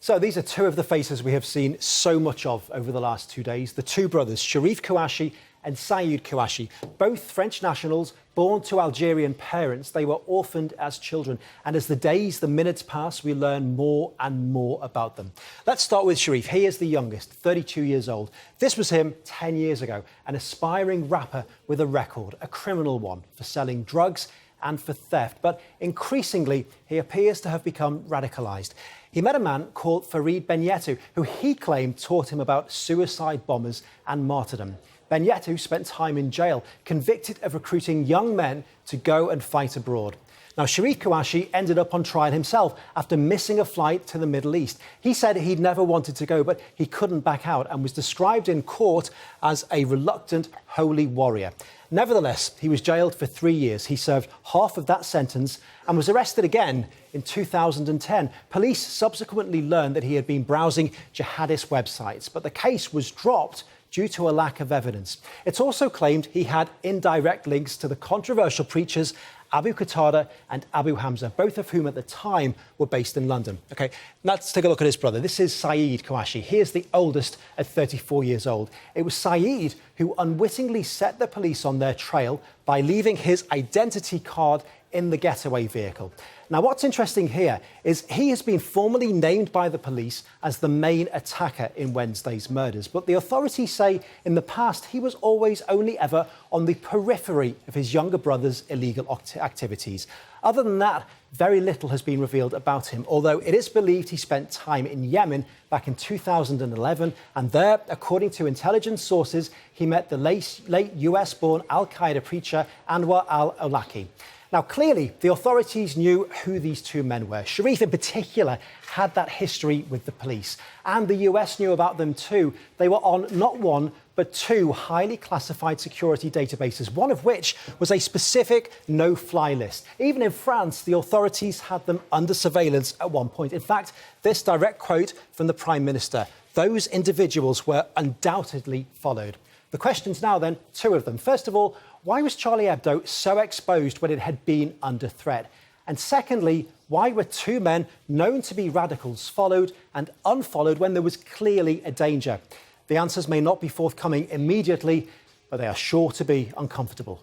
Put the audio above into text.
So these are two of the faces we have seen so much of over the last 2 days. The two brothers, Sharif Kouachi and Saeed Kouachi, both French nationals born to Algerian parents. They were orphaned as children. And as the days, the minutes pass, we learn more and more about them. Let's start with Sharif. He is the youngest, 32 years old. This was him 10 years ago, an aspiring rapper with a record, a criminal one, for selling drugs and for theft. But increasingly, he appears to have become radicalised. He met a man called Farid Benyetou, who he claimed taught him about suicide bombers and martyrdom. Benyetou spent time in jail, convicted of recruiting young men to go and fight abroad. Now, Sharif Kouachi ended up on trial himself after missing a flight to the Middle East. He said he'd never wanted to go, but he couldn't back out and was described in court as a reluctant holy warrior. Nevertheless, he was jailed for 3 years. He served half of that sentence and was arrested again in 2010. Police subsequently learned that he had been browsing jihadist websites, but the case was dropped due to a lack of evidence. It's also claimed he had indirect links to the controversial preachers Abu Qatada and Abu Hamza, both of whom at the time were based in London. OK, let's take a look at his brother. This is Saeed Kouachi. He is the oldest at 34 years old. It was Saeed who unwittingly set the police on their trail by leaving his identity card in the getaway vehicle. Now, what's interesting here is he has been formally named by the police as the main attacker in Wednesday's murders. But the authorities say in the past he was always only ever on the periphery of his younger brother's illegal activities. Other than that, very little has been revealed about him, although it is believed he spent time in Yemen back in 2011. And there, according to intelligence sources, he met the late US-born al-Qaeda preacher Anwar al-Awlaki. Now, clearly, the authorities knew who these two men were. Sharif, in particular, had that history with the police. And the US knew about them too. They were on not one, but two highly classified security databases, one of which was a specific no-fly list. Even in France, the authorities had them under surveillance at one point. In fact, this direct quote from the Prime Minister: "Those individuals were undoubtedly followed." The questions now then, two of them. First of all, why was Charlie Hebdo so exposed when it had been under threat? And secondly, why were two men known to be radicals followed and unfollowed when there was clearly a danger? The answers may not be forthcoming immediately, but they are sure to be uncomfortable.